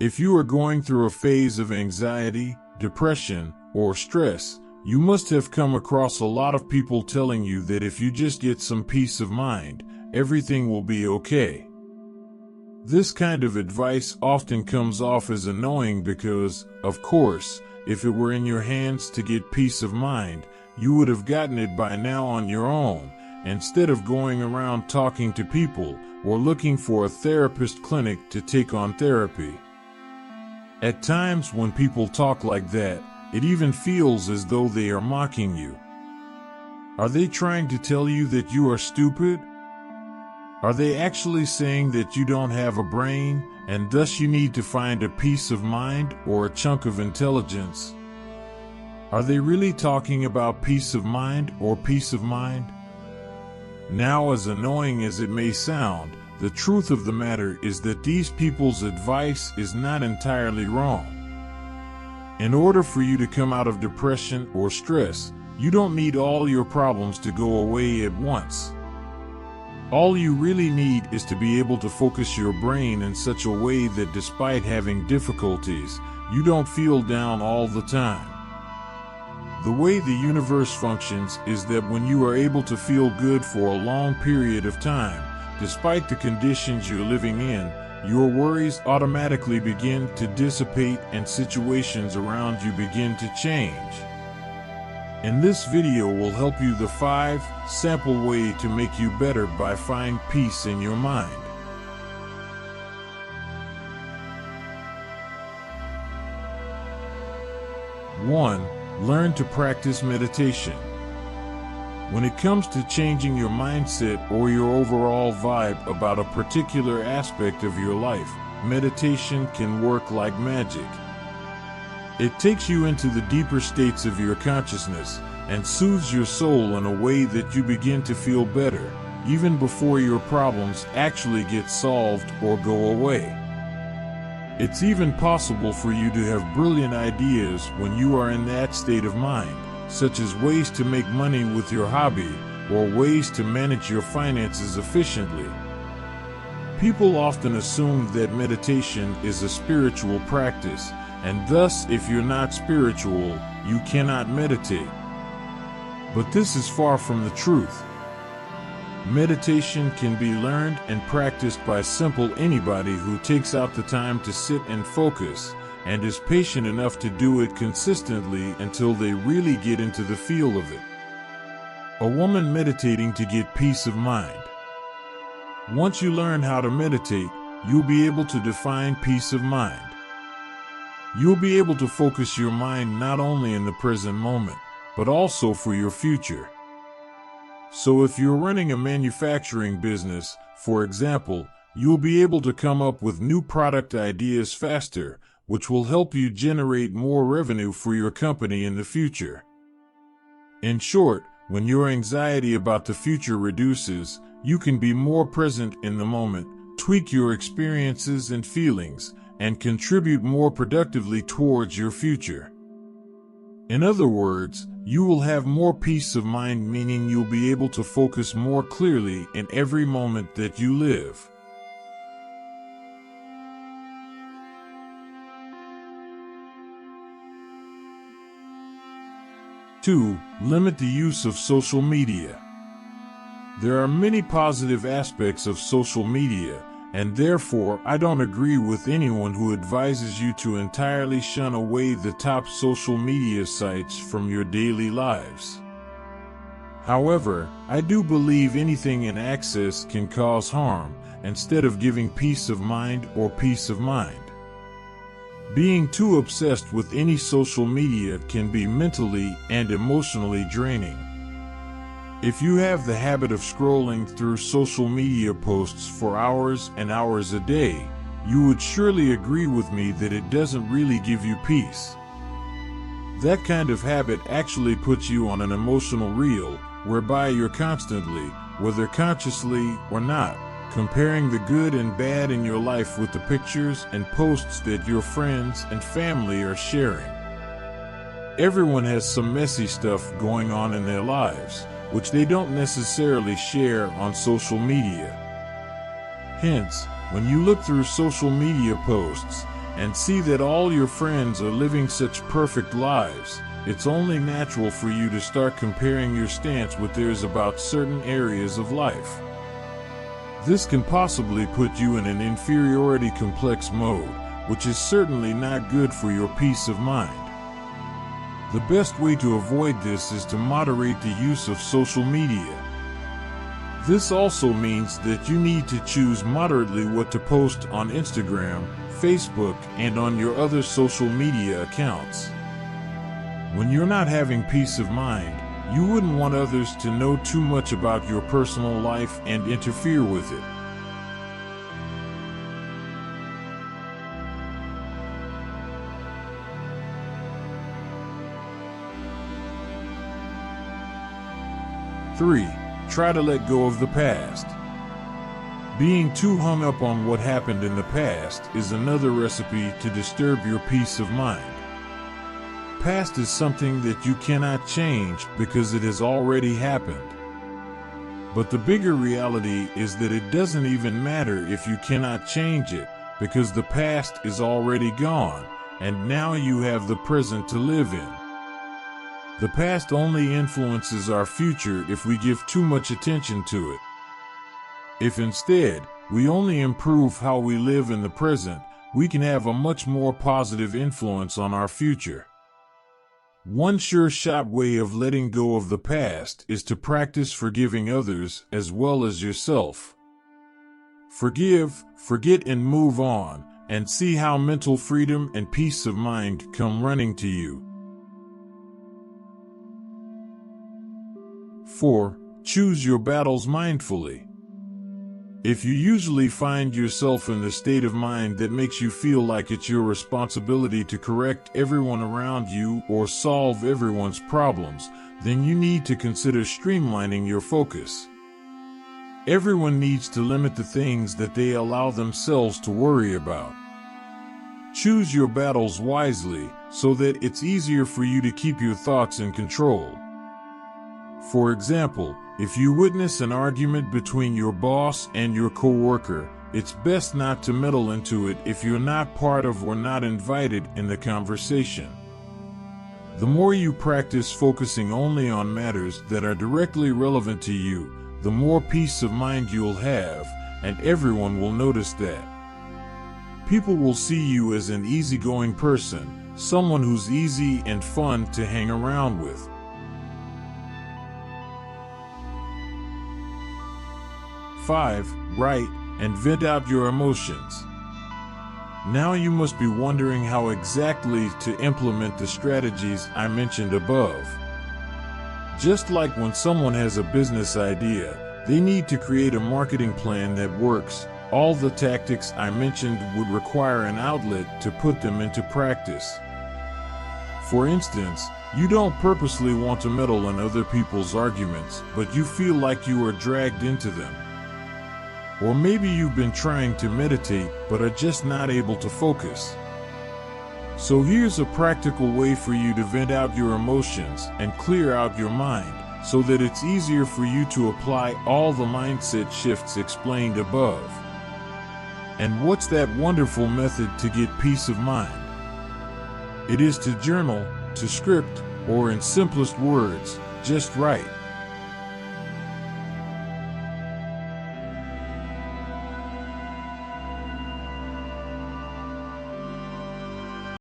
If you are going through a phase of anxiety, depression, or stress, you must have come across a lot of people telling you that if you just get some peace of mind, everything will be okay. This kind of advice often comes off as annoying because, of course, if it were in your hands to get peace of mind, you would have gotten it by now on your own, instead of going around talking to people or looking for a therapist clinic to take on therapy. At times when people talk like that, it even feels as though they are mocking you. Are they trying to tell you that you are stupid? Are they actually saying that you don't have a brain, and thus you need to find a peace of mind or a chunk of intelligence? Are they really talking about peace of mind or peace of mind? Now, as annoying as it may sound, the truth of the matter is that these people's advice is not entirely wrong. In order for you to come out of depression or stress, you don't need all your problems to go away at once. All you really need is to be able to focus your brain in such a way that despite having difficulties, you don't feel down all the time. The way the universe functions is that when you are able to feel good for a long period of time, despite the conditions you're living in, your worries automatically begin to dissipate and situations around you begin to change. In this video will help you the 5 sample way to make you better by find peace in your mind. 1. Learn to practice meditation. When it comes to changing your mindset or your overall vibe about a particular aspect of your life, meditation can work like magic. It takes you into the deeper states of your consciousness and soothes your soul in a way that you begin to feel better, even before your problems actually get solved or go away. It's even possible for you to have brilliant ideas when you are in that state of mind, such as ways to make money with your hobby or ways to manage your finances efficiently. People often assume that meditation is a spiritual practice, and thus if you're not spiritual, you cannot meditate. But this is far from the truth. Meditation can be learned and practiced by simple anybody who takes out the time to sit and focus, and is patient enough to do it consistently until they really get into the feel of it. A woman meditating to get peace of mind. Once you learn how to meditate, you'll be able to define peace of mind. You'll be able to focus your mind not only in the present moment, but also for your future. So if you're running a manufacturing business, for example, you'll be able to come up with new product ideas faster, which will help you generate more revenue for your company in the future. In short, when your anxiety about the future reduces, you can be more present in the moment, tweak your experiences and feelings, and contribute more productively towards your future. In other words, you will have more peace of mind, meaning you'll be able to focus more clearly in every moment that you live. 2. Limit the use of social media. There are many positive aspects of social media, and therefore I don't agree with anyone who advises you to entirely shun away the top social media sites from your daily lives. However, I do believe anything in excess can cause harm, instead of giving peace of mind or peace of mind. Being too obsessed with any social media can be mentally and emotionally draining. If you have the habit of scrolling through social media posts for hours and hours a day, you would surely agree with me that it doesn't really give you peace. That kind of habit actually puts you on an emotional reel, whereby you're constantly, whether consciously or not, comparing the good and bad in your life with the pictures and posts that your friends and family are sharing. Everyone has some messy stuff going on in their lives, which they don't necessarily share on social media. Hence, when you look through social media posts, and see that all your friends are living such perfect lives, it's only natural for you to start comparing your stance with theirs about certain areas of life. This can possibly put you in an inferiority complex mode, which is certainly not good for your peace of mind. The best way to avoid this is to moderate the use of social media. This also means that you need to choose moderately what to post on Instagram, Facebook, and on your other social media accounts. When you're not having peace of mind, you wouldn't want others to know too much about your personal life and interfere with it. Three, try to let go of the past. Being too hung up on what happened in the past is another recipe to disturb your peace of mind. Past is something that you cannot change because it has already happened. But the bigger reality is that it doesn't even matter if you cannot change it, because the past is already gone, and now you have the present to live in. The past only influences our future if we give too much attention to it. If instead, we only improve how we live in the present, we can have a much more positive influence on our future. One sure-shot way of letting go of the past is to practice forgiving others as well as yourself. Forgive, forget, and move on, and see how mental freedom and peace of mind come running to you. 4. Choose your battles mindfully. If you usually find yourself in the state of mind that makes you feel like it's your responsibility to correct everyone around you or solve everyone's problems, then you need to consider streamlining your focus. Everyone needs to limit the things that they allow themselves to worry about. Choose your battles wisely so that it's easier for you to keep your thoughts in control. For example, if you witness an argument between your boss and your coworker, it's best not to meddle into it if you're not part of or not invited in the conversation. The more you practice focusing only on matters that are directly relevant to you, the more peace of mind you'll have, and everyone will notice that. People will see you as an easygoing person, someone who's easy and fun to hang around with. 5. Write and vent out your emotions. Now you must be wondering how exactly to implement the strategies I mentioned above. Just like when someone has a business idea, they need to create a marketing plan that works. All the tactics I mentioned would require an outlet to put them into practice. For instance, you don't purposely want to meddle in other people's arguments, but you feel like you are dragged into them. Or maybe you've been trying to meditate but are just not able to focus. So here's a practical way for you to vent out your emotions and clear out your mind, so that it's easier for you to apply all the mindset shifts explained above. And what's that wonderful method to get peace of mind? It is to journal, to script, or in simplest words, just write.